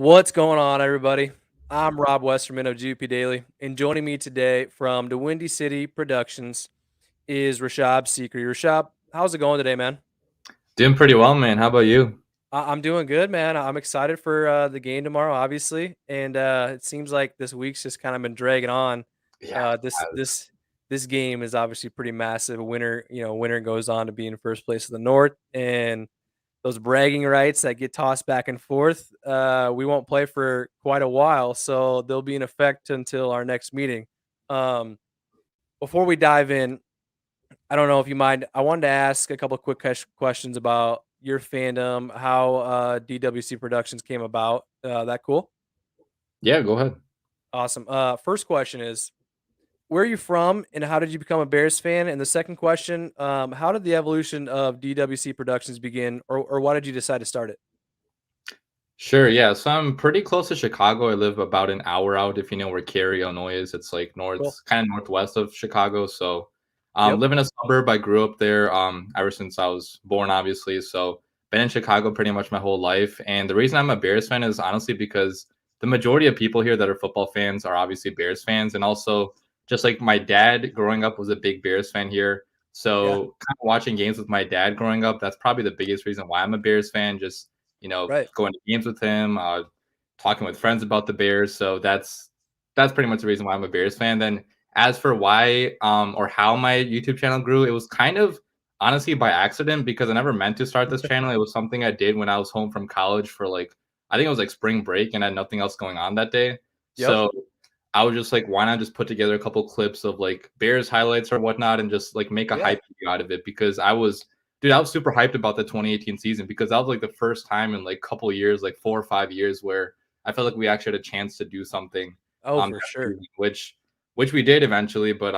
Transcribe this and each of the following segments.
What's going on, everybody? I'm Rob Westerman of GP Daily, and joining me today from DaWindyCity Productions is Rashab Seeker. Rashab, how's it going today, man? Doing pretty well, man. How about you? I'm doing good, man. I'm excited for the game tomorrow, obviously, and it seems like this week's just kind of been dragging on. Yeah. Uh, this this this game is obviously pretty massive. Winner goes on to be in first place in the North, and those bragging rights that get tossed back and forth, we won't play for quite a while, so they'll be in effect until our next meeting. Um, Before we dive in, I don't know if you mind. I wanted to ask a couple quick questions about your fandom, how DWC Productions came about. That cool? Yeah, go ahead. Awesome. First question is, where are you from, and how did you become a Bears fan? And the second question, how did the evolution of DWC Productions begin, or why did you decide to start it? Sure, yeah. So I'm pretty close to Chicago. I live about an hour out if you know where Cary, Illinois is. It's like Cool. kind of northwest of Chicago. So Yep. live in a suburb. I grew up there ever since I was born, obviously. So been in Chicago pretty much my whole life. And the reason I'm a Bears fan is honestly because the majority of people here that are football fans are obviously Bears fans. And also just like my dad growing up was a big Bears fan here. Yeah. So kind of watching games with my dad growing up, that's probably the biggest reason why I'm a Bears fan. Just Right. going to games with him, talking with friends about the Bears. So that's pretty much the reason why I'm a Bears fan. Then as for why or how my YouTube channel grew, it was kind of honestly by accident because I never meant to start this channel. It was something I did when I was home from college for like I think it was like spring break and I had nothing else going on that day. Yep. So I was just like, why not just put together a couple clips of like Bears highlights or whatnot and just like make a Yeah. hype video out of it because I was super hyped about the 2018 season because that was like the first time in like a couple years, like 4 or 5 years, where I felt like we actually had a chance to do something Oh, for that sure. season, which we did eventually, but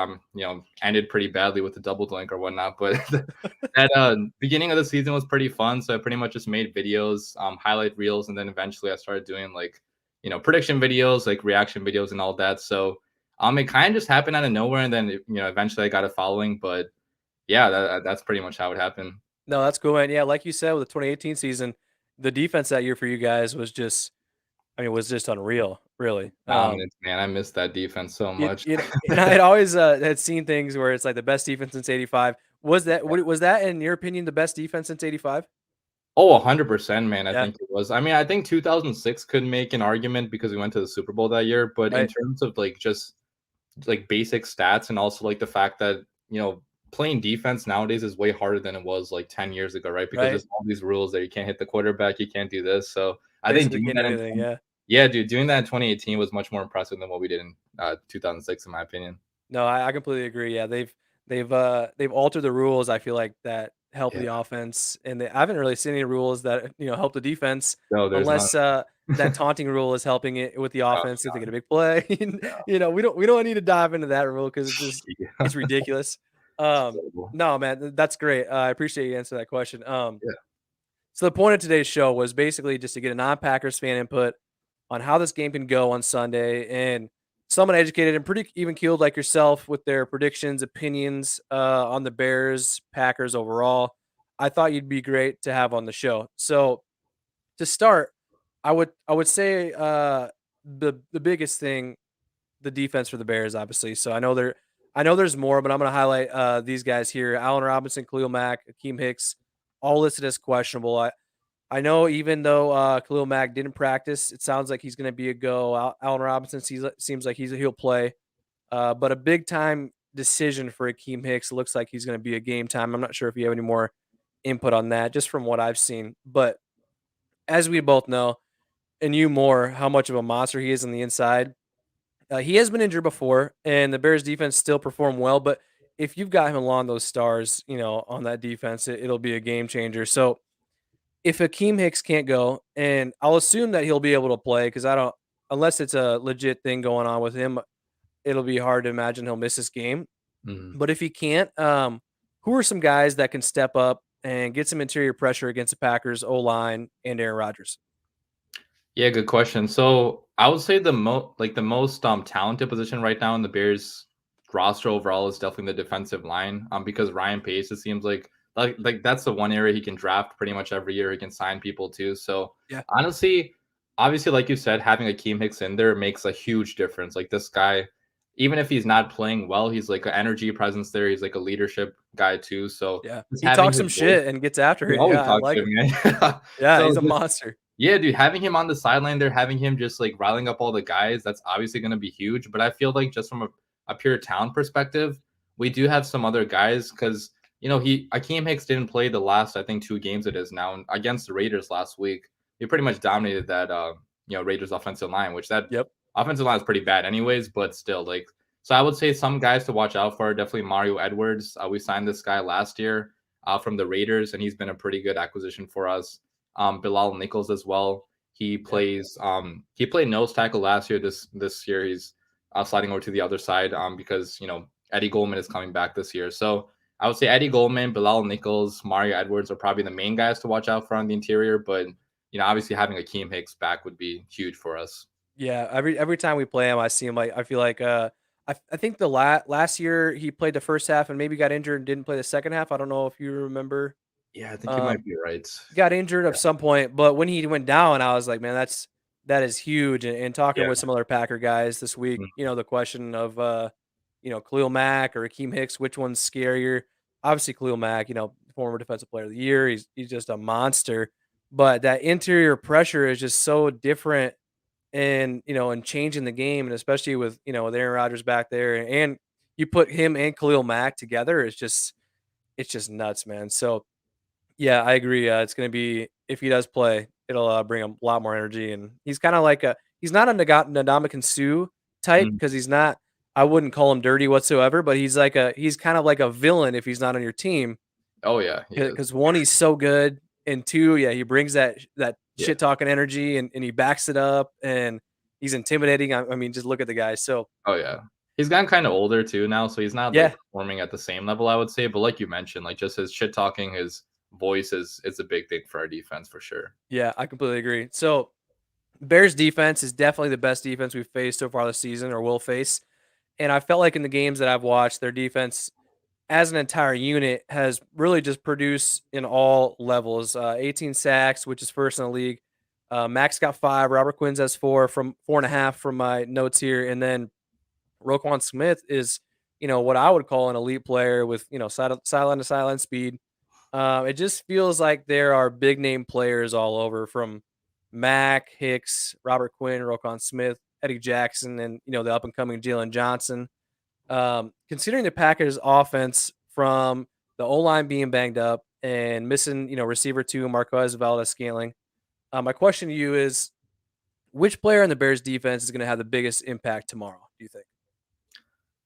ended pretty badly with the double doink or whatnot. But that beginning of the season was pretty fun. So I pretty much just made videos, highlight reels, and then eventually I started doing like prediction videos, like reaction videos, and all that. So it kind of just happened out of nowhere, and then eventually I got a following. But yeah, that's pretty much how it happened. No, that's cool, man. Yeah, like you said, with the 2018 season, the defense that year for you guys was just, I mean, was just unreal, really. Dominance, man. I miss that defense so much. And I had always had seen things where it's like the best defense since '85. Was that in your opinion the best defense since '85? Oh, 100%, man. I Yeah. think it was. I mean, I think 2006 could make an argument because we went to the Super Bowl that year. But in Right. terms of like just like basic stats and also like the fact that playing defense nowadays is way harder than it was like 10 years ago, right? Because Right. there's all these rules that you can't hit the quarterback, you can't do this. So I think Basically doing can't do that in anything. Yeah. yeah, dude, doing that in 2018 was much more impressive than what we did in 2006, in my opinion. No, I completely agree. Yeah, they've altered the rules. I feel like that help Yeah, the offense, and I haven't really seen any rules that help the defense, no, there's none. unless that taunting rule is helping it with the Oh, offense if they get a big play. We don't need to dive into that rule because it's yeah. ridiculous. Terrible. No, man, that's great. I appreciate you answering that question. Yeah. So the point of today's show was basically just to get a non-Packers fan input on how this game can go on Sunday, and someone educated and pretty even keeled like yourself with their predictions, opinions on the Bears, Packers overall. I thought you'd be great to have on the show. So to start, I would say the biggest thing, the defense for the Bears, obviously. So I know there's more, but I'm going to highlight these guys here: Allen Robinson, Khalil Mack, Akeem Hicks, all listed as questionable. I know even though Khalil Mack didn't practice, it sounds like he's going to be a go. Allen Robinson seems like he'll play, but a big time decision for Akeem Hicks. Looks like he's going to be a game time. I'm not sure if you have any more input on that, just from what I've seen. But as we both know, and you more, how much of a monster he is on the inside. He has been injured before, and the Bears defense still performed well. But if you've got him along those stars, on that defense, it'll be a game changer. So if Akeem Hicks can't go, and I'll assume that he'll be able to play because I don't, unless it's a legit thing going on with him, it'll be hard to imagine he'll miss this game. Mhm. But if he can't, who are some guys that can step up and get some interior pressure against the Packers O line and Aaron Rodgers? Yeah, good question. So I would say the most talented position right now in the Bears roster overall is definitely the defensive line. Because Ryan Pace, it seems like that's the one area he can draft pretty much every year. He can sign people too. So Yeah. honestly, obviously, like you said, having Akeem Hicks in there makes a huge difference. Like this guy, even if he's not playing well, he's like an energy presence there. He's like a leadership guy too. So Yeah. just He having talks his some voice, shit and gets after we it. always Yeah, I talk like to him, him. man. Yeah, So he's a just monster. yeah, dude, having him on the sideline there, having him just like riling up all the guys, that's obviously going to be huge. But I feel like just from a pure talent perspective, we do have some other guys because Akeem Hicks didn't play the last I think 2 games it is now and against the Raiders last week. He pretty much dominated that Raiders offensive line, which that Yep. offensive line is pretty bad anyways, but still like so I would say some guys to watch out for are definitely Mario Edwards. We signed this guy last year from the Raiders, and he's been a pretty good acquisition for us. Bilal Nichols as well. Yeah. He played nose tackle last year. This year he's sliding over to the other side because Eddie Goldman is coming back this year. So I would say Eddie Goldman, Bilal Nichols, Mario Edwards are probably the main guys to watch out for on the interior. But obviously having Akeem Hicks back would be huge for us. Yeah, every time we play him, I see him like I feel like I think the last year he played the first half and maybe got injured and didn't play the second half. I don't know if you remember. Yeah, I think you might Um, be right. got injured at some point, but when he went down, I was like, man, that is huge. And talking Yeah. with some other Packer guys this week, Mm. the question of Khalil Mack or Akeem Hicks, which one's scarier? Obviously, Khalil Mack, former defensive player of the year. He's just a monster. But that interior pressure is just so different and changing the game, and especially with Aaron Rodgers back there, and you put him and Khalil Mack together, it's just nuts, man. So yeah, I agree. It's gonna be if he does play, it'll bring a lot more energy, and he's kind of like he's not a Ndamukong Suh type Mm. because he's not. I wouldn't call him dirty whatsoever, but he's kind of like a villain if he's not on your team. Oh yeah, he is. Because one, he's so good, and two, yeah, he brings that Yeah. shit talking energy, and he backs it up, and he's intimidating. I mean, just look at the guy. So Oh yeah. He's gotten kind of older too now, so he's not like yeah, performing at the same level, I would say. But like you mentioned, like just his shit talking, his voice is a big thing for our defense for sure. yeah, I completely agree. So Bears defense is definitely the best defense we've faced so far this season or will face. And I felt like in the games that I've watched, their defense as an entire unit has really just produced in all levels. 18 sacks, which is first in the league. Max got 5. Robert Quinn's has 4 from 4.5 from my notes here, and then Roquan Smith is, what I would call an elite player with sideline to sideline speed. It just feels like there are big name players all over from Mac, Hicks, Robert Quinn, Roquan Smith, Eddie Jackson, and the up and coming Jalen Johnson. Considering the Packers' offense from the O line being banged up and missing, receiver two Marquez Valdez Scantling, my question to you is, which player in the Bears defense is going to have the biggest impact tomorrow? Do you think?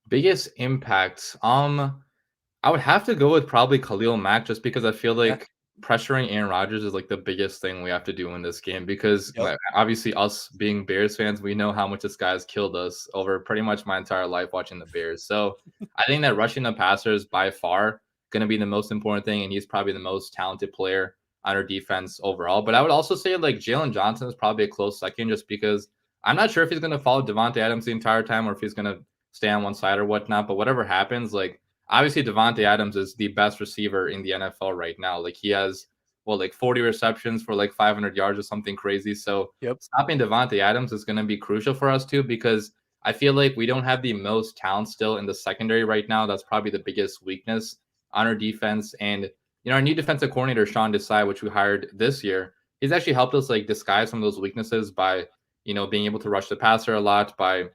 Biggest impact. I would have to go with probably Khalil Mack just because I feel Yeah. like pressuring Aaron Rodgers is like the biggest thing we have to do in this game because Yep. obviously us being Bears fans, we know how much this guy has killed us over pretty much my entire life watching the Bears. So I think that rushing the passer is by far going to be the most important thing, and he's probably the most talented player on our defense overall. But I would also say like Jalen Johnson is probably a close second just because I'm not sure if he's going to follow Devontae Adams the entire time or if he's going to stay on one side or whatnot. But whatever happens, like obviously Devontae Adams is the best receiver in the NFL right now. Like he has like 40 receptions for like 500 yards or something crazy. So Yep. stopping Devontae Adams is going to be crucial for us too because I feel like we don't have the most talent still in the secondary right now. That's probably the biggest weakness on our defense. And our new defensive coordinator Sean Desai, which we hired this year, he's actually helped us like disguise some of those weaknesses by being able to rush the passer a lot by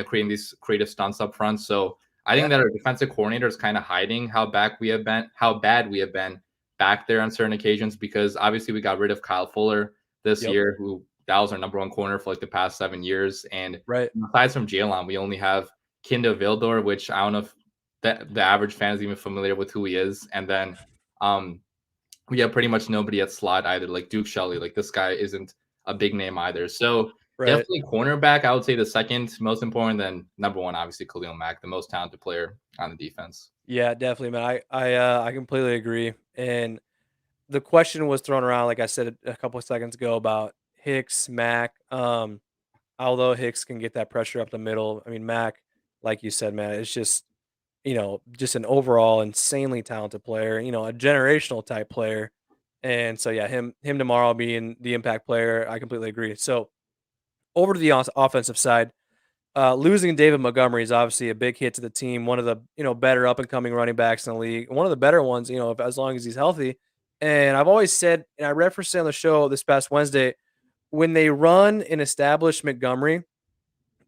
creating these creative stunts up front. So I think Yeah. that our defensive coordinator is kind of hiding how bad we have been back there on certain occasions because obviously we got rid of Kyle Fuller this Yep. year, who that was our number one corner for like the past 7 years. And Right. aside from Jalen, we only have Kinda Vildor, which I don't know if the average fan is even familiar with who he is. And then um we have pretty much nobody at slot either, like Duke Shelley. Like this guy isn't a big name either. So Right. definitely cornerback, I would say the second most important, then number one, obviously Khalil Mack, the most talented player on the defense. Yeah, definitely, man. I completely agree. And the question was thrown around, like I said a couple of seconds ago, about Hicks, Mack. Although Hicks can get that pressure up the middle, I mean Mack, like you said, man, it's just an overall insanely talented player. A generational type player. And so yeah, him tomorrow being the impact player, I completely agree. So over to the offensive side, losing David Montgomery is obviously a big hit to the team. One of the better up and coming running backs in the league. One of the better ones, as long as he's healthy. And I've always said, and I referenced it on the show this past Wednesday, when they run and establish Montgomery,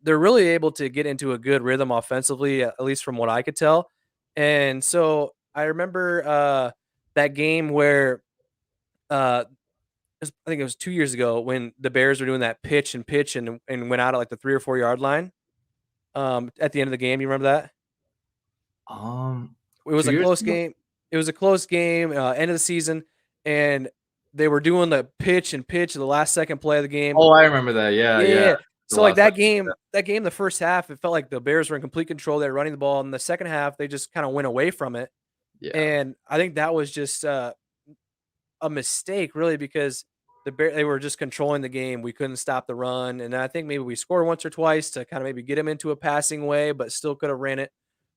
they're really able to get into a good rhythm offensively, at least from what I could tell. And so I remember that game where I think it was 2 years ago when the Bears were doing that pitch and went out at like the 3 or 4 yard line at the end of the game. You remember that? Um, It was two a years close ago? game. It was a close game, end of the season, and they were doing the pitch and pitch of the last second play of the game. Oh, I remember that. Yeah, Yeah, yeah, yeah. yeah. The So, like, last that time. game that game, the first half, it felt like the Bears were in complete control. They were running the ball. In the second half, they just kinda went away from it, Yeah. and I think that was just, a mistake, really, because they were just controlling the game. We couldn't stop the run, and I think maybe we scored once or twice to kinda maybe get him into a passing way, but still coulda ran it.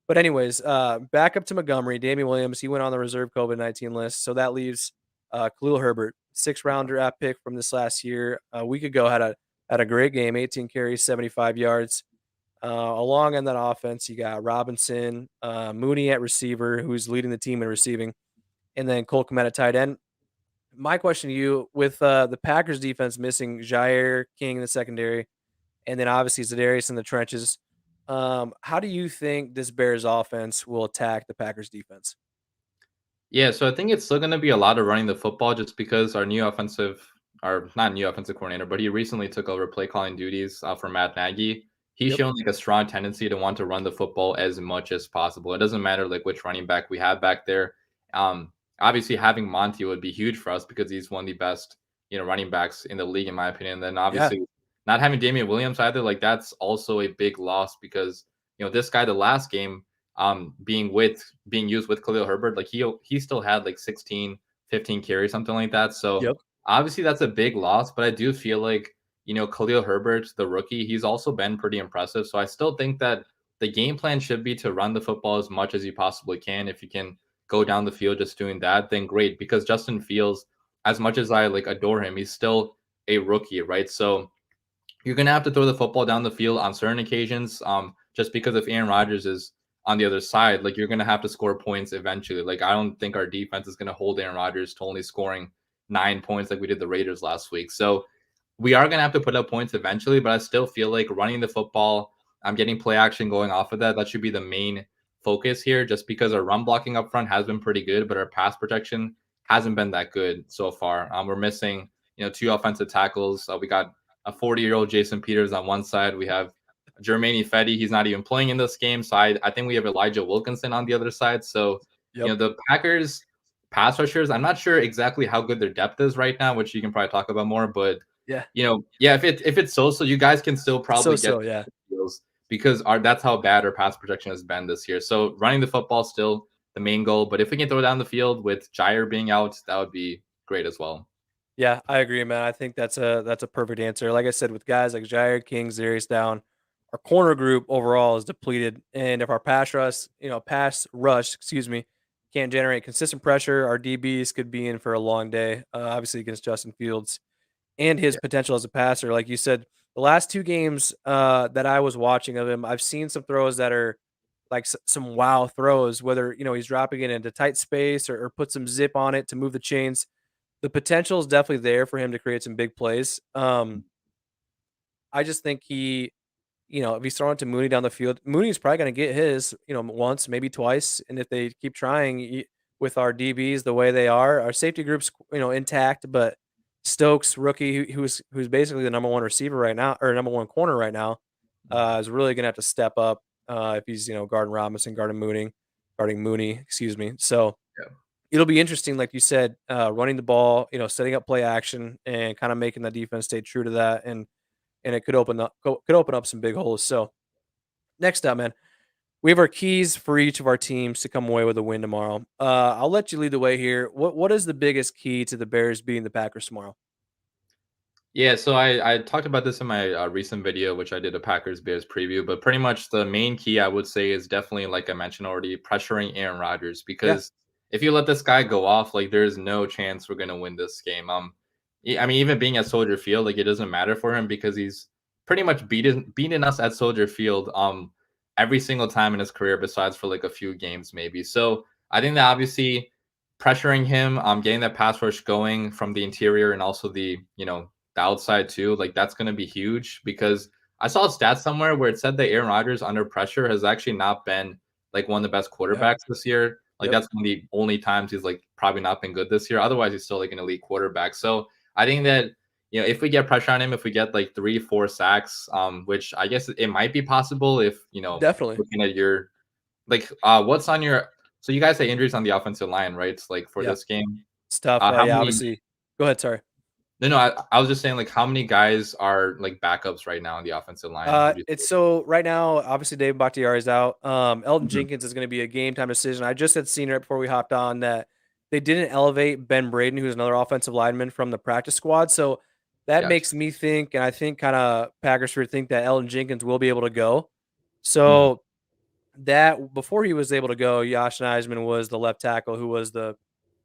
But anyways, back up to Montgomery, Damian Williams, he went on the reserve COVID-19 list, so that leaves, Khalil Herbert, 6th-round draft pick from this last year. A week ago, had a great game, 18 carries, 75 yards. Along on that offense, you got Robinson, Mooney at receiver, who's leading the team in receiving, and then Cole Kmet at tight end. My question to you, with, the Packers defense missing Jair King in the secondary, and then obviously Za'Darius in the trenches, how do you think this Bears offense will attack the Packers defense? Yeah, so I think it's still going to be a lot of running the football just because our not new offensive coordinator, but he recently took over play calling duties from Matt Nagy. He's Yep, shown like a strong tendency to want to run the football as much as possible. It doesn't matter like which running back we have back there. Obviously, having Monty would be huge for us because he's one of the best, running backs in the league, in my opinion. And then yeah, obviously, not having Damian Williams either, like that's also a big loss because this guy the last game being used with Khalil Herbert, like he still had like 16, 15 carries, something like that. So yep, obviously that's a big loss, but I do feel like Khalil Herbert, the rookie, he's also been pretty impressive. So I still think that the game plan should be to run the football as much as you possibly can. If you can go down the field just doing that, then great. Because Justin Fields, as much as I like adore him, he's still a rookie, right? So you're gonna have to throw the football down the field on certain occasions. Just because if Aaron Rodgers is on the other side, like you're gonna have to score points eventually. Like I don't think our defense is gonna hold Aaron Rodgers to only scoring 9 points like we did the Raiders last week. So we are gonna have to put up points eventually, but I still feel like running the football, I'm getting play action going off of that. That should be the main focus here, just because our run blocking up front has been pretty good, but our pass protection hasn't been that good so far. We're missing, two offensive tackles. We got a 40-year-old Jason Peters on one side. We have Jermaine Fetty. He's not even playing in this game. So I think we have Elijah Wilkinson on the other side. So, yep, the Packers pass rushers, I'm not sure exactly how good their depth is right now, which you can probably talk about more. But, yeah. yeah, if it's so, you guys can still probably get So, yeah. deals because that's how bad our pass protection has been this year. So running the football still the main goal. But if we can throw down the field with Jair being out, that would be great as well. Yeah, I agree, man. I think that's a perfect answer. Like I said, with guys like Jair King, Zarius down, our corner group overall is depleted. And if our pass rush, excuse me, can't generate consistent pressure, our DBs could be in for a long day. Obviously against Justin Fields and his Yeah. potential as a passer. Like you said, the last two games that I was watching of him, I've seen some throws that are like some wow throws, whether he's dropping it into tight space or put some zip on it to move the chains. The potential is definitely there for him to create some big plays. I just think if he's throwing to Mooney down the field, Mooney's probably going to get his, once, maybe twice. And if they keep trying with our DBs the way they are, our safety group's, intact, but Stokes, rookie, who's basically the number one receiver right now, or number one corner right now, is really going to have to step up if he's, guarding Robinson, guarding Mooney, excuse me. So, Yeah. it'll be interesting, like you said, running the ball, setting up play action and kind of making the defense stay true to that, and it could open up some big holes. So next up, man, we have our keys for each of our teams to come away with a win tomorrow. I'll let you lead the way here. What is the biggest key to the Bears beating the Packers tomorrow? Yeah, so I talked about this in my recent video, which I did a Packers Bears preview. But pretty much the main key I would say is definitely, like I mentioned already, pressuring Aaron Rodgers. Yeah, Because if you let this guy go off, like there's no chance we're gonna win this game. I mean, even being at Soldier Field, like it doesn't matter for him because he's pretty much beaten us at Soldier Field every single time in his career, besides for like a few games maybe. So I think that obviously pressuring him, getting that pass rush going from the interior and also the the outside too, like that's going to be huge because I saw a stat somewhere where it said that Aaron Rodgers under pressure has actually not been like one of the best Yeah. quarterbacks this year. Like Yep. that's one of the only times he's like probably not been good this year. Otherwise, he's still like an elite quarterback. So I think that if we get pressure on him, if we get like 3, 4 sacks, which I guess it might be possible if Definitely. looking at your like what's on your so you guys say injuries on the offensive line, right? It's like for Yeah. this game. It's tough. How Yeah, many obviously. Go ahead, sorry. no, I was just saying like how many guys are like backups right now on the offensive line, would you It's say? so right now, obviously Dave Bakhtiari is out. Elton Mhm. Jenkins is going to be a game time decision. I just had seen right before we hopped on that they didn't elevate Ben Braden, who's another offensive lineman from the practice squad. So that Gotcha. makes me think, and I think kind of Packers would think that Elton Jenkins will be able to go. Mhm. So that before he was able to go, Josh Eisman was the left tackle who was the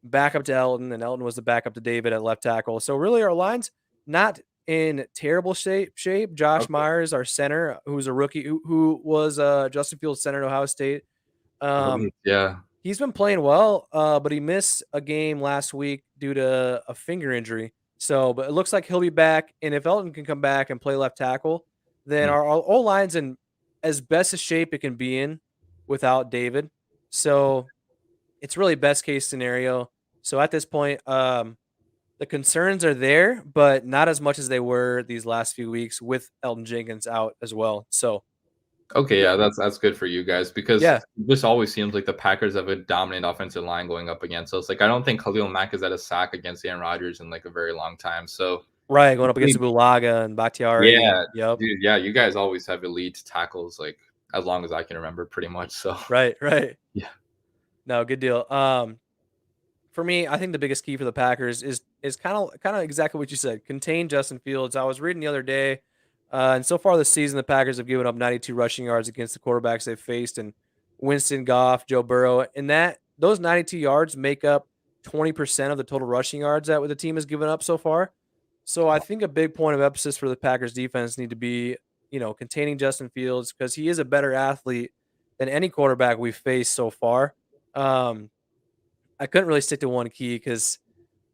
backup to Elton, and Elton was the backup to David at left tackle. So really, our line's not in terrible shape. Josh Okay. Myers, our center, who's a rookie, who was Justin Fields' center at Ohio State. Right. Um, Yeah. he's been playing well, but he missed a game last week due to a finger injury. So, but it looks like he'll be back. And if Elton can come back and play left tackle, then Mm. our O line's in as best a shape it can be in without David. So it's really best case scenario. So at this point, the concerns are there, but not as much as they were these last few weeks with Elton Jenkins out as well. So Okay, yeah, that's good for you guys because yeah, this always seems like the Packers have a dominant offensive line going up against. So it's like I don't think Khalil Mack has had a sack against Aaron Rodgers in like a very long time. So right, going up against hopefully- Bulaga and Bakhtiari, yeah, and yep, dude, yeah, you guys always have elite tackles like as long as I can remember, pretty much. So right, right. yeah, No, good deal. For me, I think the biggest key for the Packers is kind of exactly what you said. Contain Justin Fields. I was reading the other day, and so far this season, the Packers have given up 92 rushing yards against the quarterbacks they've faced, and Winston, Goff, Joe Burrow, and that those 92 yards make up 20% of the total rushing yards that the team has given up so far. So I think a big point of emphasis for the Packers defense need to be, containing Justin Fields because he is a better athlete than any quarterback we've faced so far. Um, I couldn't really stick to one key because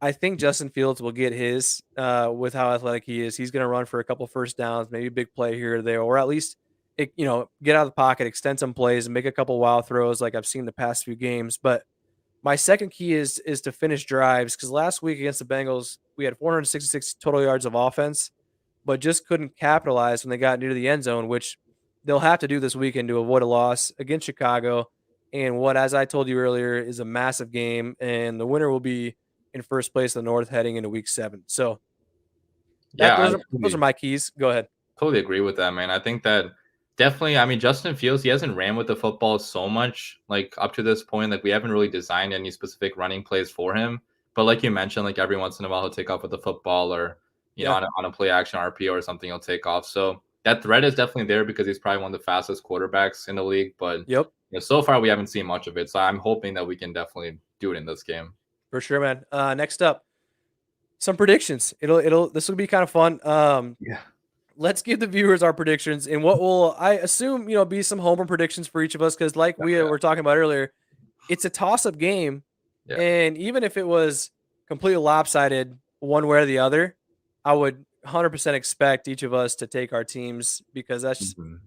I think Justin Fields will get his with how athletic he is. He's going to run for a couple first downs, maybe a big play here or there, or at least get out of the pocket, extend some plays, and make a couple wild throws like I've seen the past few games. But my second key is to finish drives because last week against the Bengals we had 466 total yards of offense, but just couldn't capitalize when they got near the end zone, which they'll have to do this weekend to avoid a loss against Chicago. And what, as I told you earlier, is a massive game, and the winner will be in first place in the North heading into Week 7. So that yeah, I those are my keys. Go ahead. totally agree with that, man. I think that definitely, I mean, Justin Fields, he hasn't ran with the football so much, like up to this point. Like, we haven't really designed any specific running plays for him. But like you mentioned, like every once in a while, he'll take off with the football or, Yeah. on a play action RPO or something, he'll take off. So that threat is definitely there because he's probably one of the fastest quarterbacks in the league. But, Yep. so far, we haven't seen much of it. So I'm hoping that we can definitely do it in this game. For sure, man. Next up, some predictions. This will be kind of fun. Yeah. Let's give the viewers our predictions and what will I assume be some home run predictions for each of us because like we Okay. were talking about earlier, it's a toss up game, Yeah. and even if it was completely lopsided one way or the other, I would 100% expect each of us to take our teams because Mhm.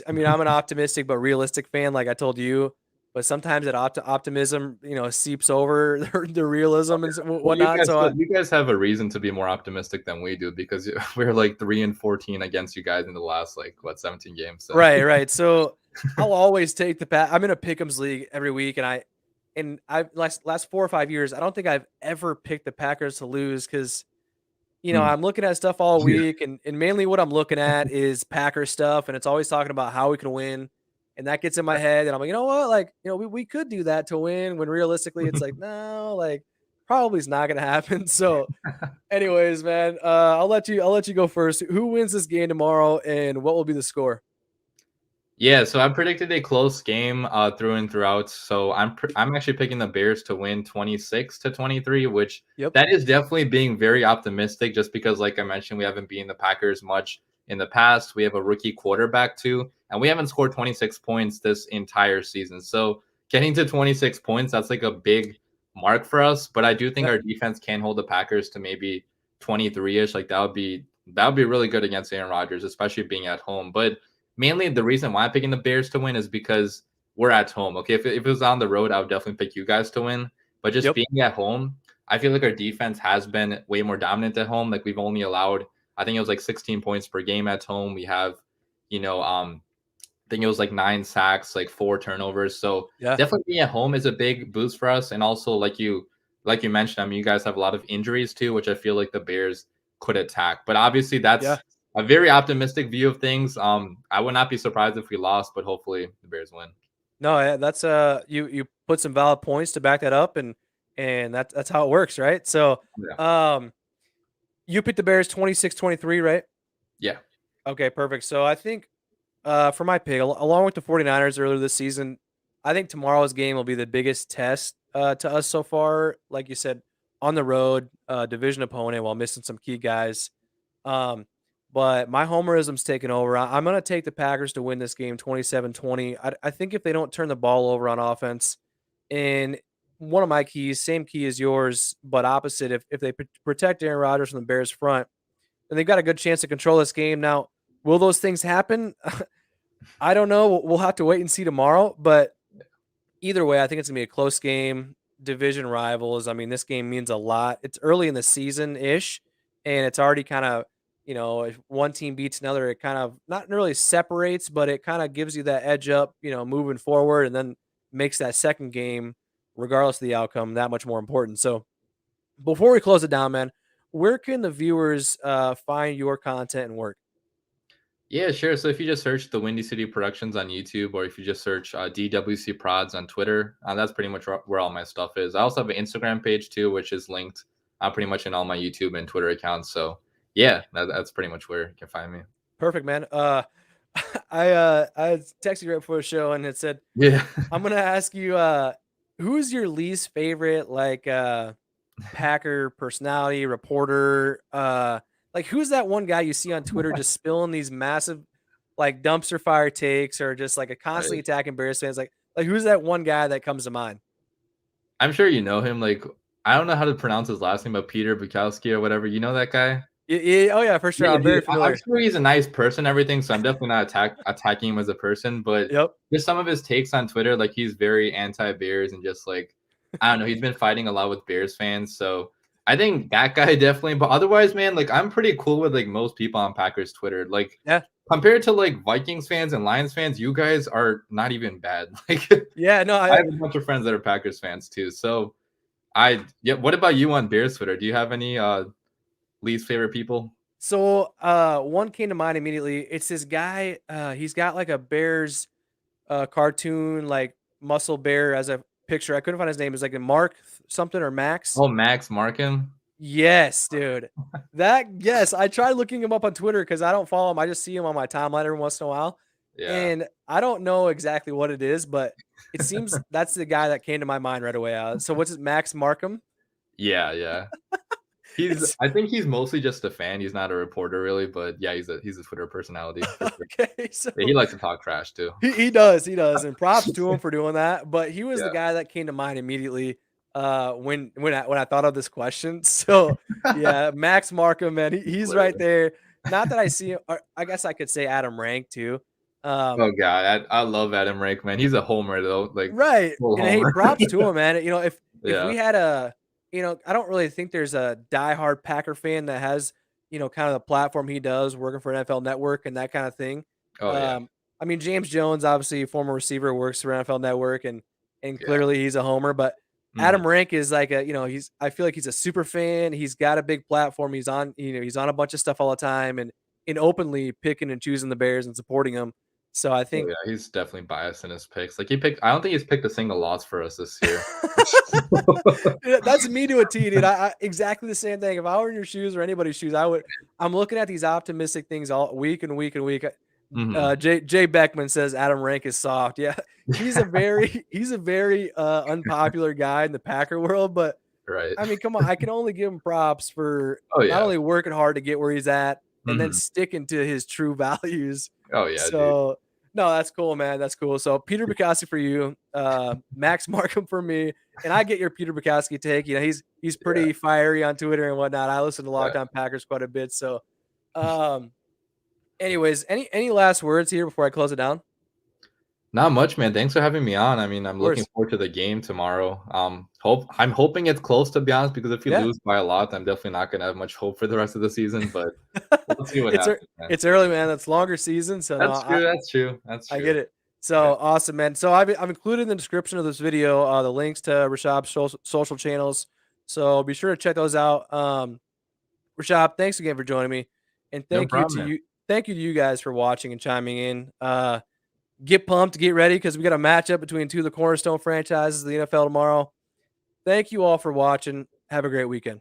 I mean, I'm an optimistic but realistic fan, like I told you. But sometimes that optimism, seeps over the realism and Well, you whatnot. guys, So you guys have a reason to be more optimistic than we do because we're like 3-14 against you guys in the last like what 17 games. So right, right. So I'll always take the pat. I'm in a pick'ems league every week, and I last 4 or 5 years, I don't think I've ever picked the Packers to lose because Mm. I'm looking at stuff all Yeah. week, and mainly what I'm looking at is Packer stuff, and it's always talking about how we can win, and that gets in my head, and I'm like, you know what, like, we could do that to win, when realistically it's like, no, like, probably is not gonna happen. So, anyways, man, I'll let you go first. Who wins this game tomorrow, and what will be the score? Yeah, so I predicted a close game through and throughout. So I'm actually picking the Bears to win 26-23, which Yep. that is definitely being very optimistic just because like I mentioned we haven't beaten the Packers much in the past. We have a rookie quarterback too, and we haven't scored 26 points this entire season. So getting to 26 points, that's like a big mark for us. But I do think Yeah. our defense can hold the Packers to maybe 23-ish. Like that would be really good against Aaron Rodgers, especially being at home. But mainly the reason why I'm picking the Bears to win is because we're at home. Okay, if it was on the road, I would definitely pick you guys to win. But just Yep. being at home, I feel like our defense has been way more dominant at home. Like we've only allowed, I think it was like 16 points per game at home. We have, I think it was like 9 sacks, like 4 turnovers. So Yeah. definitely being at home is a big boost for us. And also, like you mentioned, I mean, you guys have a lot of injuries too, which I feel like the Bears could attack. But obviously, that's Yeah. a very optimistic view of things. I would not be surprised if we lost, but hopefully the Bears win. No, that's you put some valid points to back that up, and that's how it works, right? So, Yeah. um, you picked the Bears 26-23, right? Yeah. Okay, perfect. So I think for my pick, along with the 49ers earlier this season, I think tomorrow's game will be the biggest test to us so far. Like you said, on the road, division opponent while missing some key guys. Um, but my homerism's taken over. I'm going to take the Packers to win this game 27-20. I think if they don't turn the ball over on offense, and one of my keys, same key as yours, but opposite, if they protect Aaron Rodgers from the Bears front, then they've got a good chance to control this game. Now, will those things happen? I don't know. We'll have to wait and see tomorrow. But either way, I think it's going to be a close game. Division rivals. I mean, this game means a lot. It's early in the season ish, and it's already kind of, if one team beats another, it kind of not really separates, but it kind of gives you that edge up, moving forward, and then makes that second game, regardless of the outcome, that much more important. So before we close it down, man, where can the viewers find your content and work? Yeah, sure. So if you just search the Windy City Productions on YouTube, or if you just search DWC Prods on Twitter, that's pretty much where all my stuff is. I also have an Instagram page too, which is linked pretty much in all my YouTube and Twitter accounts. So yeah, that's pretty much where you can find me. Perfect, man. I texted you right before the show and it said Yeah. I'm gonna ask you who's your least favorite Packer personality reporter? Like who's that one guy you see on Twitter just spilling these massive like dumpster fire takes or just like a constantly Right. attacking Bears fans? Like who's that one guy that comes to mind? I'm sure you know him. Like, I don't know how to pronounce his last name, but Peter Bukowski or whatever. You know that guy? Yeah, oh yeah, for sure. Yeah, I'm very dude. I'm familiar. sure he's a nice person, everything. So I'm definitely not attacking him as a person, but Yep. just some of his takes on Twitter, like he's very anti-Bears and just like I don't know, he's been fighting a lot with Bears fans. So I think that guy definitely. But otherwise, man, like I'm pretty cool with like most people on Packers Twitter. Like Yeah. compared to like Vikings fans and Lions fans, you guys are not even bad. Like Yeah, no, I have a bunch of friends that are Packers fans too. So yeah. What about you on Bears Twitter? Do you have any least favorite people? So, one came to mind immediately. It's this guy. He's got like a Bears cartoon, like muscle bear as a picture. I couldn't find his name. It's like a Mark something or Max. Oh, Max Markham. Yes, dude. Yes, I tried looking him up on Twitter because I don't follow him. I just see him on my timeline every once in a while. Yeah. And I don't know exactly what it is, but it seems that's the guy that came to my mind right away. So what's it, Max Markham? Yeah, yeah. It's I think he's mostly just a fan. He's not a reporter really, but yeah, he's a Twitter personality for sure. okay. So Yeah, he likes to talk trash too. He does, and props to him for doing that. But he was the Yeah. guy that came to mind immediately when I thought of this question. So yeah, Max Markham, man, he's right there. Not that I see him. Or I guess I could say Adam Rank too. Um, Oh god, I love Adam Rake, man. He's a homer though, like right, full and hey, homer. props to him, man. If Yeah. we had I don't really think there's a diehard Packer fan that has kind of the platform he does, working for NFL Network and that kind of thing. Oh yeah. Um, I mean, James Jones, obviously a former receiver, works for NFL Network, and Yeah. clearly he's a homer. But Mhm. Adam Rank is like I feel like he's a super fan. He's got a big platform. He's on a bunch of stuff all the time, and openly picking and choosing the Bears and supporting them. So I Oh think yeah, he's definitely biased in his picks. Like I don't think he's picked a single loss for us this year. yeah, that's me to a T, dude. I exactly the same thing. If I were in your shoes or anybody's shoes, I would. I'm looking at these optimistic things all week and week and week. Mhm. Jay Beckman says Adam Rank is soft. Yeah, he's a very unpopular guy in the Packer world. But Right. I mean, come on, I can only give him props for Oh not yeah. only working hard to get where he's at, and then Mhm. sticking to his true values. Oh yeah, dude. So no, that's cool, man. That's cool. So Peter Bukowski for you, Max Markham for me, and I get your Peter Bukowski take. You know, he's Yeah, pretty fiery on Twitter and whatnot. I listen to yeah. Locked On Packers quite a bit. So, um, anyways, any last words here before I close it down? Of Not much, man. Thanks for having me on. I mean, I'm looking course. forward to the game tomorrow. I'm hoping it's close to be honest, because if we Yeah. lose by a lot, I'm definitely not gonna have much hope for the rest of the season. But we'll see what it's happens, man. it's early, man. That's longer season. So no, That's true. That's true. That's I get true. it. So awesome, man. So I've included in the description of this video the links to Rashab's social channels. So be sure to check those out. Rashab, thanks again for joining me, and No problem, man. thank you to you guys for watching and chiming in. Get pumped, get ready because we got a matchup between two of the cornerstone franchises of the NFL tomorrow. Thank you all for watching. Have a great weekend.